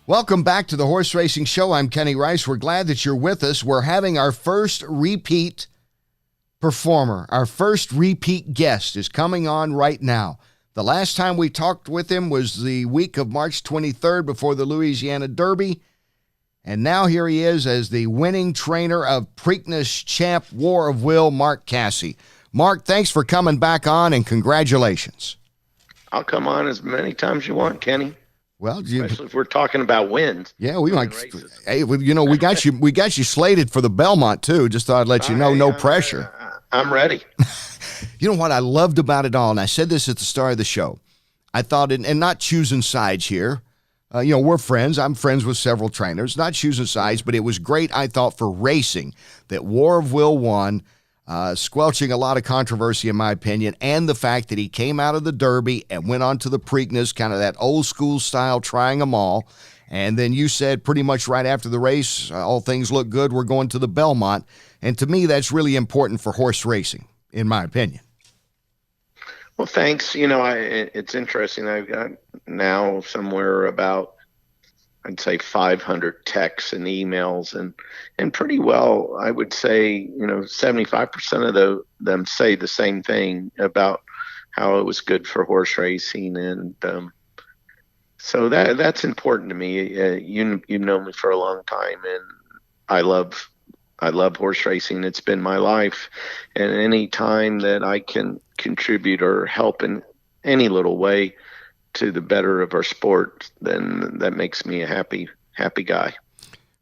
Welcome back to the Horse Racing Show. I'm Kenny Rice. We're glad that you're with us. We're having our first repeat performer. Our first repeat guest is coming on right now. The last time we talked with him was the week of March 23rd before the Louisiana Derby. And now here he is as the winning trainer of Preakness champ War of Will, Mark Casse. Mark, thanks for coming back on and congratulations. I'll come on as many times you want, Kenny. Well, especially if we're talking about wins. Yeah, we might. Hey, you know, we got you. We got you slated for the Belmont too. Just thought I'd let you know. No pressure. I'm ready. You know what I loved about it all, and I said this at the start of the show. I thought, and not choosing sides here. We're friends. I'm friends with several trainers. Not choosing sides, but it was great. I thought for racing that War of Will won. Squelching a lot of controversy, in my opinion, and the fact that he came out of the Derby and went on to the Preakness, kind of that old school style, trying them all. And then you said pretty much right after the race, all things look good, we're going to the Belmont. And to me, that's really important for horse racing, in my opinion. Well, thanks. It's interesting. I've got now somewhere about, I'd say 500 texts and emails, and pretty well, I would say, 75% of them say the same thing about how it was good for horse racing. And so that's important to me. You've known me for a long time, and I love horse racing. It's been my life. And any time that I can contribute or help in any little way to the better of our sport, then that makes me a happy guy.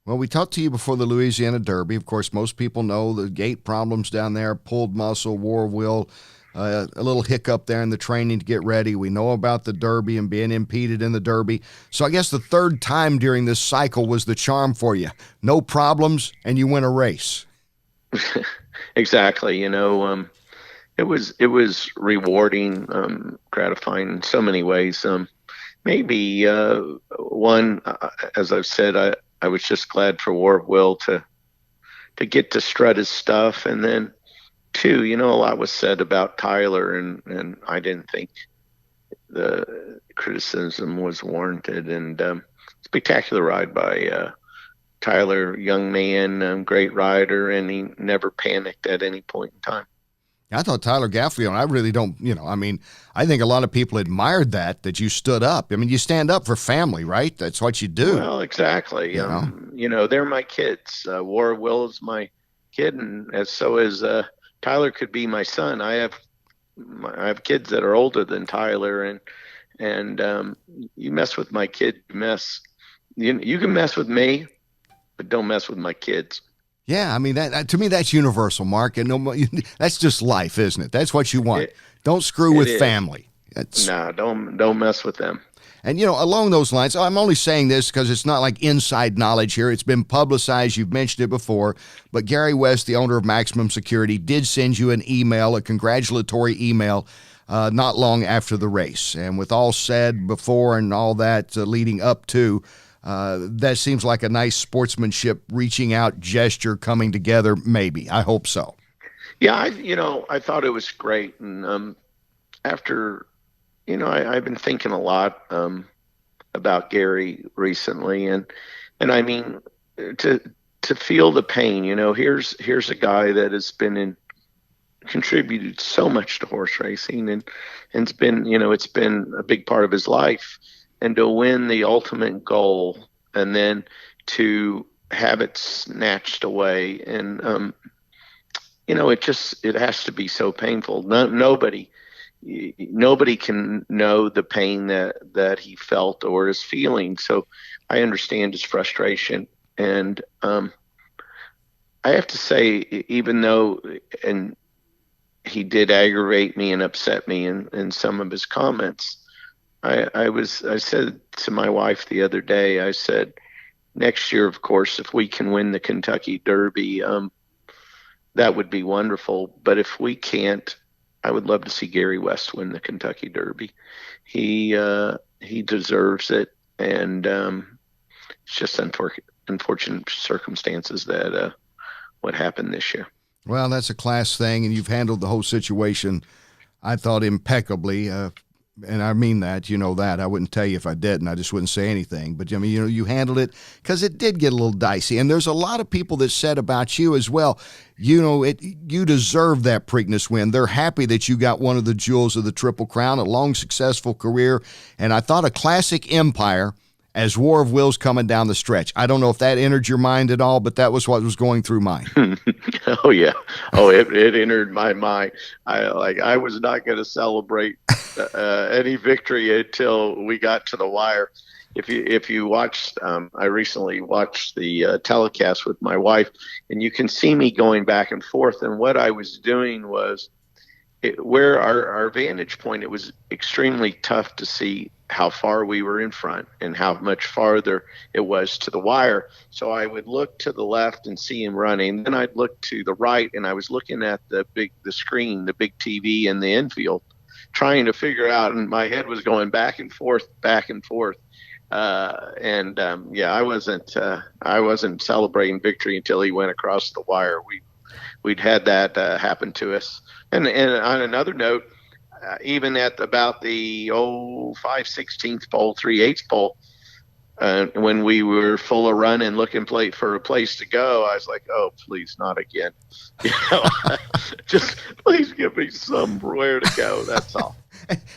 Well, we talked to you before the Louisiana Derby. Of course, most people know the gait problems down there, pulled muscle, War of Will, a little hiccup there in the training to get ready. We know about the Derby and being impeded in the Derby. So I guess the third time during this cycle was the charm for you. No problems, and you win a race. Exactly. It was rewarding, gratifying in so many ways. Maybe one, as I've said, I was just glad for War of Will to get to strut his stuff, and then two, a lot was said about Tyler, and I didn't think the criticism was warranted. And spectacular ride by Tyler, young man, great rider, and he never panicked at any point in time. I thought Tyler Gaffley, and I really don't, I think a lot of people admired that you stood up. I mean, you stand up for family, right? That's what you do. Well, exactly. They're my kids. War of Will is my kid, and so is Tyler could be my son. I have kids that are older than Tyler, and you mess with my kid, you can mess with me, but don't mess with my kids. Yeah, I mean, that to me, that's universal, Mark. And that's just life, isn't it? That's what you want. Don't screw with family. No, don't mess with them. And, along those lines, I'm only saying this because it's not like inside knowledge here. It's been publicized. You've mentioned it before. But Gary West, the owner of Maximum Security, did send you an email, a congratulatory email, not long after the race. And with all said before and all that leading up to, that seems like a nice sportsmanship, reaching out gesture coming together. Maybe. I hope so. Yeah, I thought it was great. And after, I've been thinking a lot about Gary recently. And I mean, to feel the pain, here's a guy that has been contributed so much to horse racing, and it's been, it's been a big part of his life. And to win the ultimate goal, and then to have it snatched away, and it has to be so painful. Nobody can know the pain that he felt or is feeling. So I understand his frustration, and I have to say, even though and he did aggravate me and upset me in some of his comments, I said to my wife the other day, I said, next year, of course, if we can win the Kentucky Derby, that would be wonderful. But if we can't, I would love to see Gary West win the Kentucky Derby. He deserves it, and it's just unfortunate circumstances that what happened this year. Well, that's a class thing, and you've handled the whole situation, I thought, impeccably. And I mean that, you know that. I wouldn't tell you if I didn't. I just wouldn't say anything. But, I mean, you know, you handled it because it did get a little dicey. And there's a lot of people that said about you as well, you know, you deserve that Preakness win. They're happy that you got one of the jewels of the Triple Crown, a long, successful career. And I thought a classic Empire as War of Wills coming down the stretch. I don't know if that entered your mind at all, but that was what was going through mine. Oh yeah. Oh, it entered my mind. I was not going to celebrate any victory until we got to the wire. If you watched, I recently watched the telecast with my wife, and you can see me going back and forth. And what I was doing was, where our vantage point, it was extremely tough to see how far we were in front and how much farther it was to the wire. So I would look to the left and see him running. Then I'd look to the right, and I was looking at the screen, the big TV in the infield, trying to figure out, and my head was going back and forth, back and forth. Yeah, I wasn't celebrating victory until he went across the wire. We'd had that happen to us. And on another note, even at about the 5/16 pole, 3/8 pole, when we were full of run and looking for a place to go, I was like, oh, please, not again. You know, just please give me somewhere to go. That's all.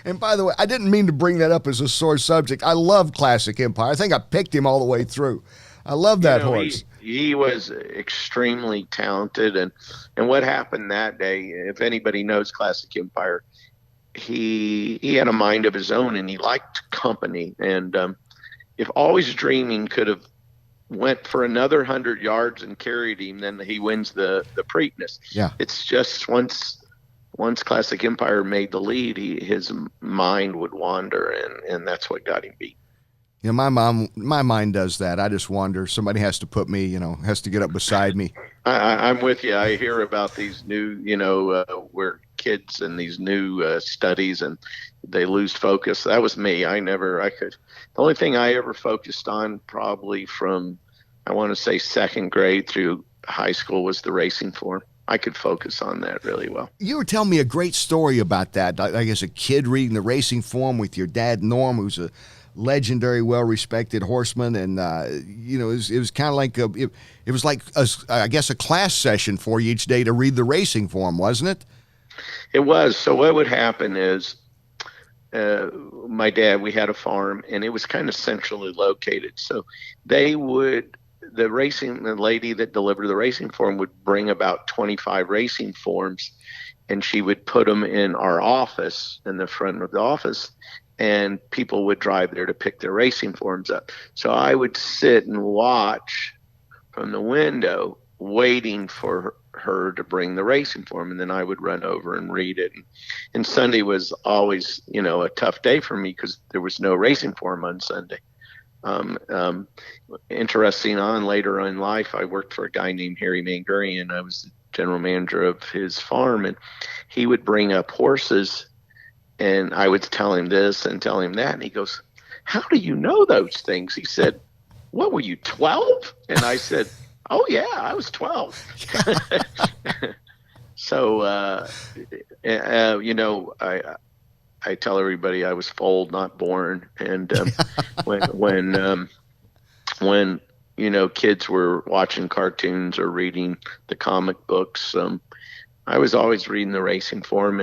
And by the way, I didn't mean to bring that up as a sore subject. I love Classic Empire. I think I picked him all the way through. I love that horse. He was extremely talented, and what happened that day, if anybody knows Classic Empire, he had a mind of his own, and he liked company. And if Always Dreaming could have went for another 100 yards and carried him, then he wins the Preakness. Yeah, it's just once Classic Empire made the lead, his mind would wander, and that's what got him beat. You know, my mind does that. I just wander. Somebody has to put me, you know, has to get up beside me. I'm with you. I hear about these new, you know, where kids and these new studies, and they lose focus. That was me. The only thing I ever focused on, probably from, I want to say, second grade through high school, was the racing form. I could focus on that really well. You were telling me a great story about that. I guess a kid reading the racing form with your dad, Norm, who's a legendary, well-respected horseman, and you know, it was kind of like it was like I guess a class session for you each day to read the racing form, wasn't it? It was. So what would happen is, my dad, we had a farm, and it was kind of centrally located. So the lady that delivered the racing form would bring about 25 racing forms, and she would put them in our office, in the front of the office, and people would drive there to pick their racing forms up. So I would sit and watch from the window, waiting for her to bring the racing form, and then I would run over and read it. And Sunday was always, you know, a tough day for me because there was no racing form on Sunday. Interesting, later in life, I worked for a guy named Harry Mangurian. I was the general manager of his farm, and he would bring up horses, and I would tell him this and tell him that, and he goes, "How do you know those things?" He said, "What were you, 12?" And I said, "Oh yeah, I was 12." So, you know, I tell everybody I was foaled, not born. And when you know, kids were watching cartoons or reading the comic books, I was always reading the racing form,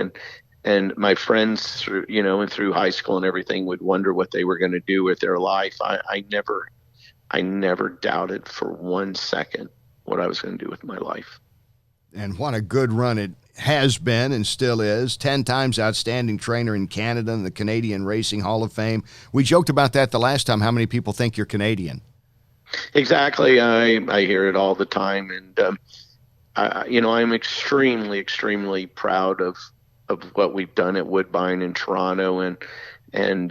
and my friends through, you know, and through high school and everything would wonder what they were going to do with their life. I never doubted for 1 second what I was going to do with my life. And what a good run it has been and still is. 10 times outstanding trainer in Canada and the Canadian Racing Hall of Fame. We joked about that the last time. How many people think you're Canadian? Exactly. I hear it all the time. And, you know, I'm extremely, extremely proud of what we've done at Woodbine in Toronto. And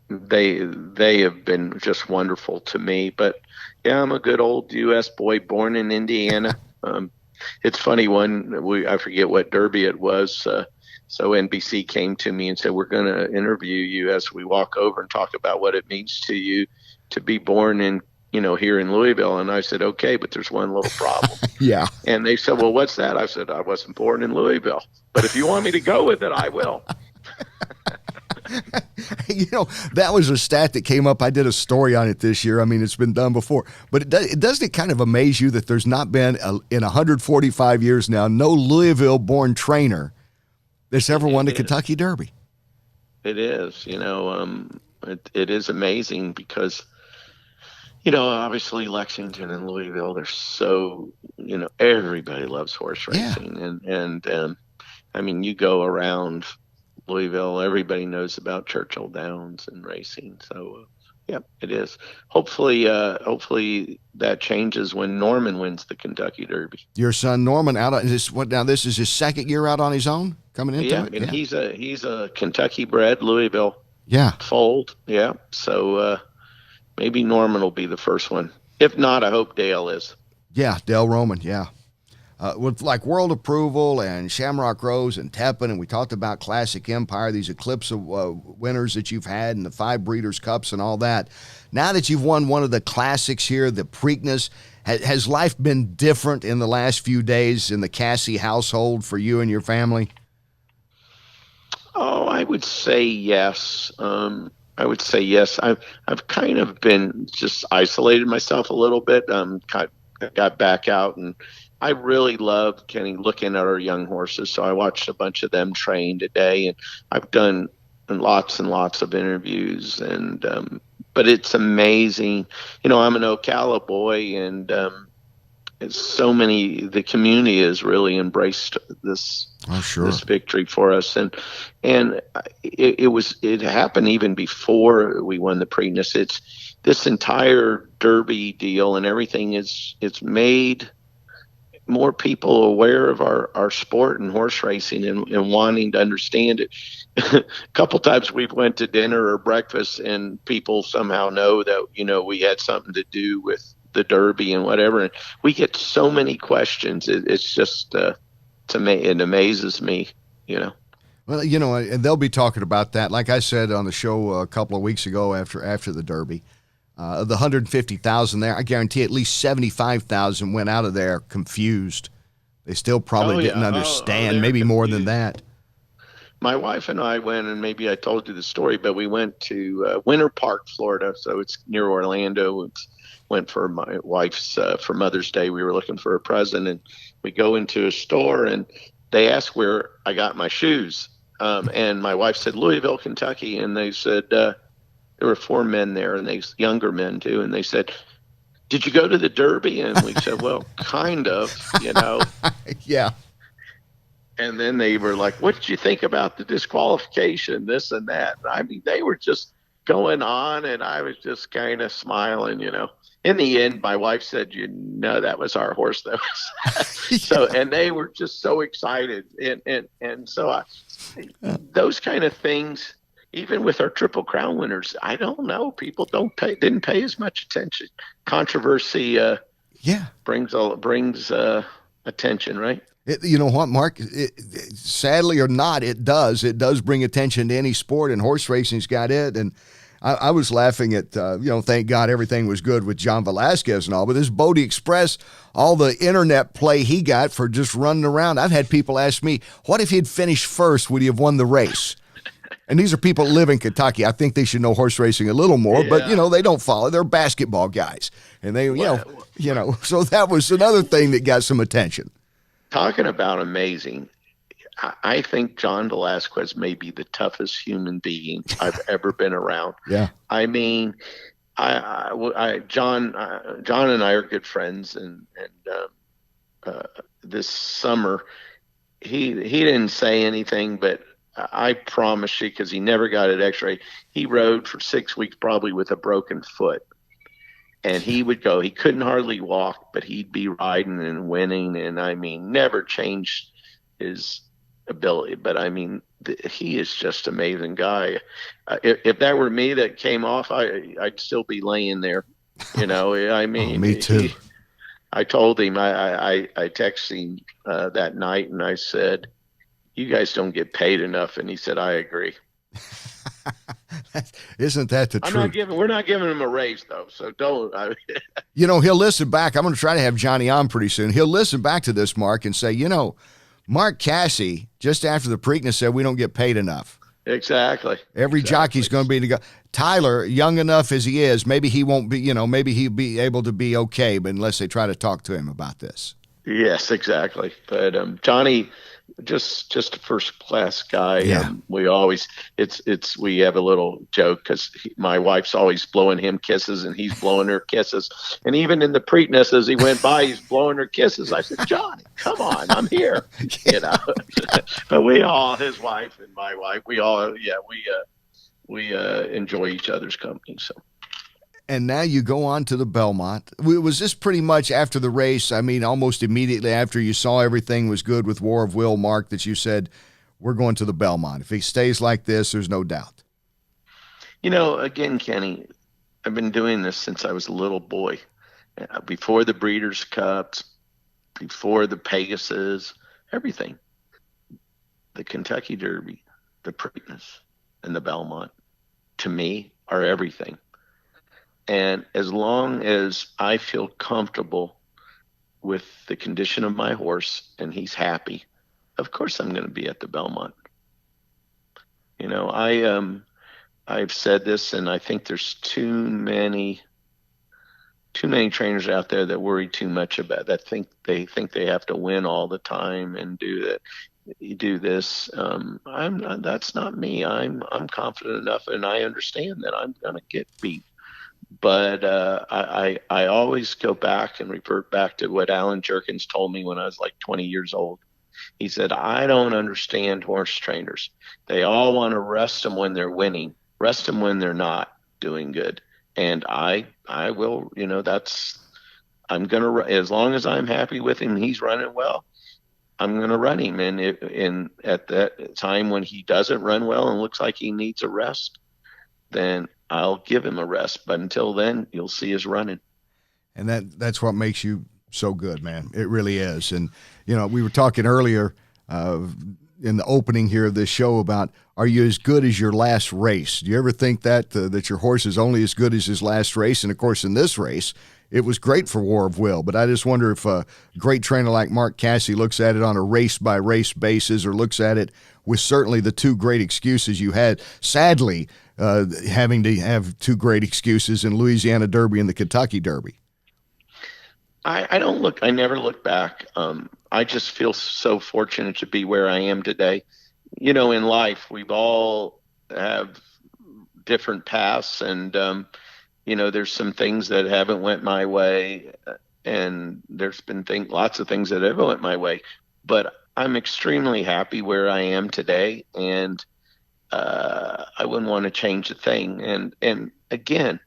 they have been just wonderful to me. But yeah, I'm a good old U.S. boy born in Indiana. It's funny, I forget what Derby it was. So NBC came to me and said, "We're going to interview you as we walk over and talk about what it means to you to be born in, you know, here in Louisville." And I said, "Okay, but there's one little problem." Yeah. And they said, "Well, what's that?" I said, "I wasn't born in Louisville, but if you want me to go with it, I will." That was a stat that came up. I did a story on it this year. I mean, it's been done before. But doesn't it kind of amaze you that there's not been, in 145 years now, no Louisville-born trainer that's ever won the Kentucky Derby? It is. It is amazing because, obviously Lexington and Louisville, they're so, everybody loves horse racing. And I mean, you go around Louisville, everybody knows about Churchill Downs and racing. So, yeah, it is. Hopefully that changes when Norman wins the Kentucky Derby. Your son Norman this is his second year out on his own coming into it? And he's a Kentucky bred Louisville fold. Yeah. So maybe Norman will be the first one. If not, I hope Dale is. Yeah, Dale Roman, yeah. With like World Approval and Shamrock Rose and Teppan, and we talked about Classic Empire, these Eclipse of winners that you've had, and the 5 Breeders' Cups and all that. Now that you've won one of the classics here, the Preakness, has life been different in the last few days in the Casse household for you and your family? Oh, I would say yes. I've kind of been just isolated myself a little bit. Got back out, and I really love looking at our young horses. So I watched a bunch of them train today, and I've done lots and lots of interviews. And but it's amazing. I'm an Ocala boy, and the community has really embraced this victory for us. And it happened even before we won the Preakness. It's this entire Derby deal and everything it's made more people aware of our sport and horse racing and wanting to understand it. A couple times we've went to dinner or breakfast and people somehow know that, we had something to do with the Derby and whatever. And we get so many questions. It's just, it amazes me, Well, and they'll be talking about that. Like I said on the show a couple of weeks ago after the Derby, the 150,000 there, I guarantee at least 75,000 went out of there confused. They still probably didn't understand, maybe more than that. My wife and I went, and maybe I told you the story, but we went to Winter Park, Florida. So it's near Orlando. Went for my wife's, for Mother's Day. We were looking for a present, and we go into a store, and they asked where I got my shoes. And my wife said, Louisville, Kentucky. And they said, there were 4 men there, and they younger men too. And they said, did you go to the Derby? And we said, well, kind of, Yeah. And then they were like, what did you think about the disqualification, this and that? I mean, they were just going on, and I was just kind of smiling, In the end, my wife said, that was our horse. That was so, and they were just so excited. And so those kind of things, even with our Triple Crown winners, I don't know. People didn't pay as much attention. Controversy brings attention, right? You know what, Mark? Sadly or not, it does. It does bring attention to any sport, and horse racing's got it. And I was laughing at, thank God everything was good with John Velazquez and all, but this Bodie Express, all the internet play he got for just running around. I've had people ask me, what if he'd finished first? Would he have won the race? And these are people that live in Kentucky. I think they should know horse racing a little more, but, they don't follow. They're basketball guys. And they, so that was another thing that got some attention. Talking about amazing, I think John Velazquez may be the toughest human being I've ever been around. Yeah. I mean, John and I are good friends, and this summer he didn't say anything, but I promise you, because he never got an X-ray, he rode for 6 weeks probably with a broken foot. And he would go, he couldn't hardly walk, but he'd be riding and winning. And I mean, never changed his ability. But I mean, he is just an amazing guy. If that were me that came off, I'd still be laying there. I mean, me too. I told him, I texted him that night, and I said, you guys don't get paid enough. And he said, I agree. Isn't that the truth? We're not giving him a raise, though, so don't. He'll listen back. I'm going to try to have Johnny on pretty soon. He'll listen back to this, Mark, and say, Mark Casse, just after the Preakness, said we don't get paid enough. Exactly. Every jockey's going to be to go. Tyler, young enough as he is, maybe he won't be, maybe he'll be able to be okay, but unless they try to talk to him about this. Yes, exactly. But Johnny, just a first class guy. Yeah. We always we have a little joke because my wife's always blowing him kisses and he's blowing her kisses, and even in the Preakness as he went by, he's blowing her kisses. I said, Johnny, come on, I'm here. But we all, his wife and my wife, we all, we enjoy each other's company. So. And now you go on to the Belmont. Was this pretty much after the race? I mean, almost immediately after you saw everything was good with War of Will, Mark, that you said, we're going to the Belmont. If he stays like this, there's no doubt. Again, Kenny, I've been doing this since I was a little boy. Before the Breeders' Cups, before the Pegasus, everything. The Kentucky Derby, the Preakness, and the Belmont, to me, are everything. And as long as I feel comfortable with the condition of my horse and he's happy, of course I'm going to be at the Belmont. I've said this, and I think there's too many trainers out there that worry too much about that. They think they have to win all the time and do that. You do this. That's not me. I'm confident enough, and I understand that I'm going to get beat. But I always go back and revert back to what Alan Jerkins told me when I was like 20 years old. He said, I don't understand horse trainers. They all want to rest them when they're winning, rest them when they're not doing good. And I will, I'm going to, as long as I'm happy with him, he's running well, I'm going to run him. And at that time when he doesn't run well and looks like he needs a rest, then I'll give him a rest. But until then, you'll see us running. And that's what makes you so good, man. It really is. And, we were talking earlier in the opening here of this show about, are you as good as your last race? Do you ever think that your horse is only as good as his last race? And, of course, in this race, it was great for War of Will. But I just wonder if a great trainer like Mark Casse looks at it on a race-by-race basis or looks at it with certainly the two great excuses you had. Sadly, having to have two great excuses in Louisiana Derby and the Kentucky Derby. I never look back. I just feel so fortunate to be where I am today. In life, we've all have different paths, and there's some things that haven't went my way, and there's been lots of things that haven't went my way. But I'm extremely happy where I am today, and I wouldn't want to change a thing. And again,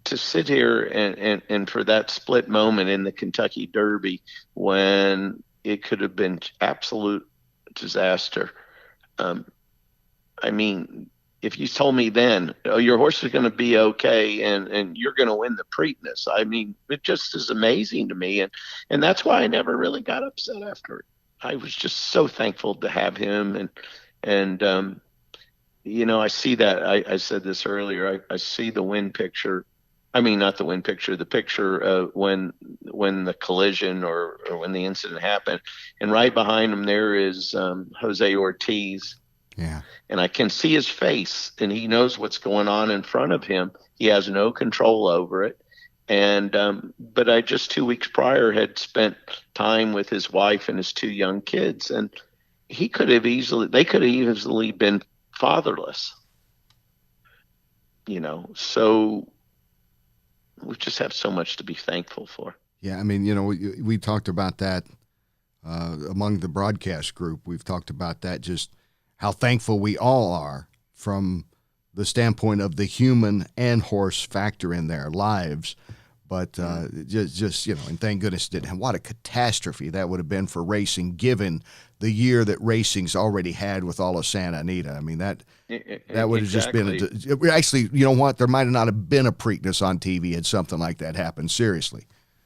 to sit here and for that split moment in the Kentucky Derby when it could have been absolute disaster. I mean, if you told me then, oh, your horse is going to be okay and you're going to win the Preakness, I mean, it just is amazing to me. And that's why I never really got upset after it. I was just so thankful to have him. And I see that. I said this earlier. I see the win picture. I mean, not the win picture, the picture of when the collision or when the incident happened. And right behind him there is Jose Ortiz. Yeah. And I can see his face, and he knows what's going on in front of him. He has no control over it. And but I just 2 weeks prior had spent time with his wife and his two young kids, and they could have easily been fatherless. So we just have so much to be thankful for. Yeah, I mean, we talked about that among the broadcast group. We've talked about that, just how thankful we all are from the standpoint of the human and horse factor in their lives. But just and thank goodness it didn't. And what a catastrophe that would have been for racing, given the year that racing's already had with all of Santa Anita. I mean, that would have just been actually, you know what? There might not have been a Preakness on TV had something like that happened. Seriously.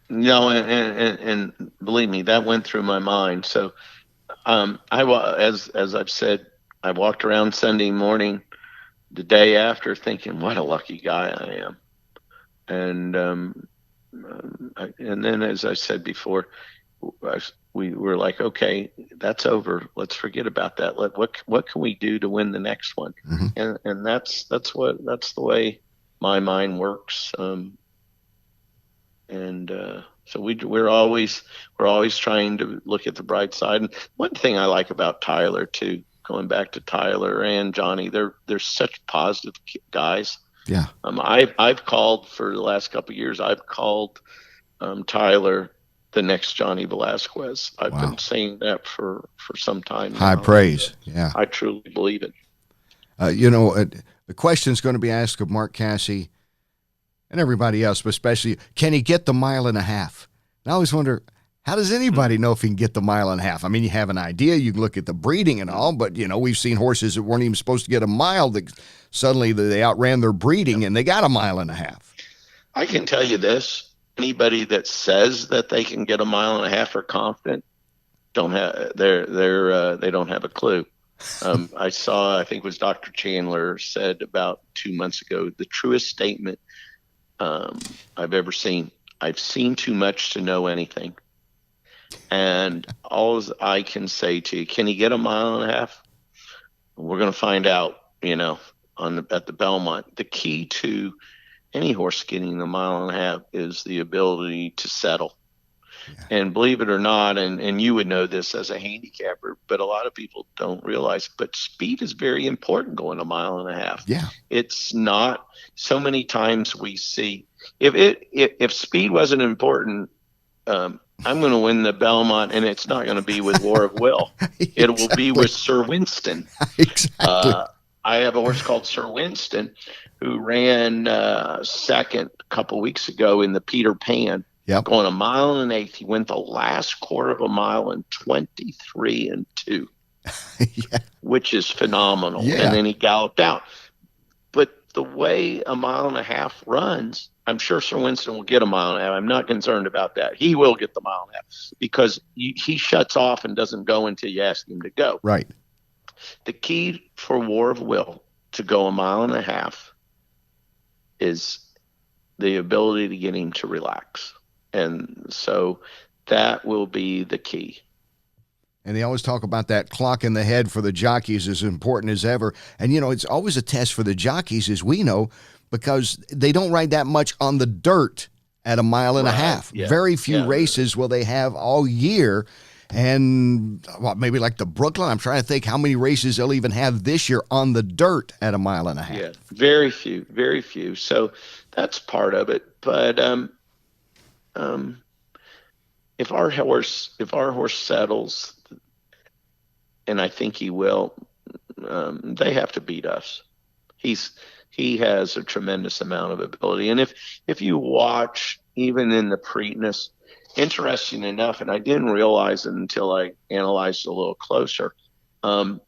No, and believe me, that went through my mind. So, as I've said, I walked around Sunday morning, the day after, thinking, "What a lucky guy I am," and then, as I said before, we were like, okay, that's over. Let's forget about that. What can we do to win the next one? Mm-hmm. And that's the way my mind works. So we're always trying to look at the bright side. And one thing I like about Tyler too, going back to Tyler and Johnny, they're such positive guys. Yeah. I've called for the last couple of years. I've called Tyler the next Johnny Velazquez. I've been saying that for some time now. High praise. Yeah. I truly believe it. The question is going to be asked of Mark Casse and everybody else, but especially, can he get the 1.5 miles? And I always wonder, how does anybody know if he can get the 1.5 miles? I mean, you have an idea, you can look at the breeding and all, but, we've seen horses that weren't even supposed to get 1 mile that suddenly they outran their breeding and they got 1.5 miles. I can tell you this. Anybody that says that they can get 1.5 miles are confident they don't have a clue. I think it was Dr. Chandler said about 2 months ago, the truest statement I've ever seen. I've seen too much to know anything. And all I can say to you, can he get 1.5 miles? We're going to find out, at the Belmont. The key to any horse getting the 1.5 miles is the ability to settle. Yeah. And believe it or not, and you would know this as a handicapper, but a lot of people don't realize, but speed is very important going 1.5 miles. Yeah. It's not so many times we see if speed wasn't important, I'm going to win the Belmont, and it's not going to be with War of Will. Exactly. It will be with Sir Winston. Exactly. I have a horse called Sir Winston who ran second a couple weeks ago in the Peter Pan. Yep. Going 1.8 miles. He went the last quarter of a mile in 23 2, yeah. Which is phenomenal. Yeah. And then he galloped out. But the way 1.5 miles runs, I'm sure Sir Winston will get 1.5 miles. I'm not concerned about that. He will get the 1.5 miles because he shuts off and doesn't go until you ask him to go. Right. The key for War of Will to go 1.5 miles is the ability to get him to relax. And so that will be the key. And they always talk about that clock in the head for the jockeys as important as ever. And, it's always a test for the jockeys, as we know, because they don't ride that much on the dirt at 1.5 miles. Yeah. Very few races will they have all year. And maybe like the Brooklyn, I'm trying to think how many races they'll even have this year on the dirt at 1.5 miles. Yeah, very few. So that's part of it. But if our horse settles, and I think he will, they have to beat us. He has a tremendous amount of ability, and if you watch even in the Preakness, interesting enough, and I didn't realize it until I analyzed it a little closer. The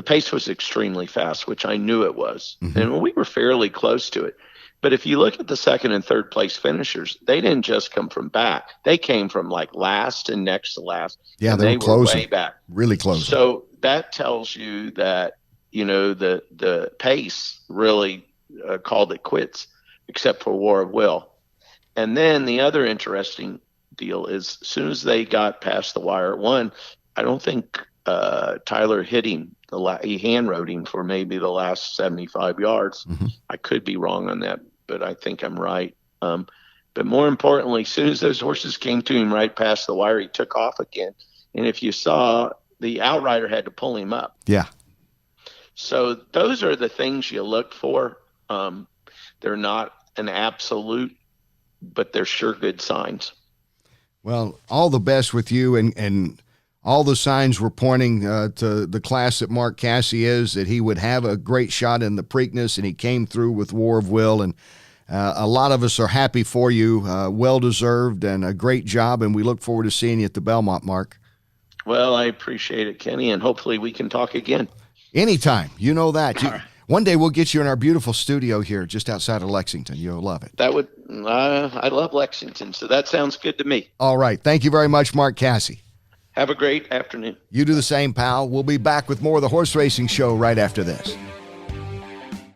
pace was extremely fast, which I knew it was, and we were fairly close to it. But if you look at the second and third place finishers, they didn't just come from back. They came from like last and next to last. Yeah, they were closing. Way back. Really close. So that tells you that, the pace really called it quits, except for War of Will. And then the other interesting deal is as soon as they got past the wire at 1, I don't think Tyler hit him. He hand rode him for maybe the last 75 yards. I could be wrong on that, but I think I'm right. But more importantly, as soon as those horses came to him right past the wire, he took off again. And if you saw, the outrider had to pull him up. Yeah. So those are the things you look for. They're not an absolute, but they're sure good signs. Well, all the best with you, and all the signs were pointing to the class that Mark Casse is, that he would have a great shot in the Preakness, and he came through with War of Will, and a lot of us are happy for you. Well-deserved and a great job, and we look forward to seeing you at the Belmont, Mark. Well, I appreciate it, Kenny, and hopefully we can talk again. Anytime. You know that. One day we'll get you in our beautiful studio here just outside of Lexington. You'll love it. That would. I love Lexington, so that sounds good to me. All right. Thank you very much, Mark Casse. Have a great afternoon. You do the same, pal. We'll be back with more of the Horse Racing Show right after this.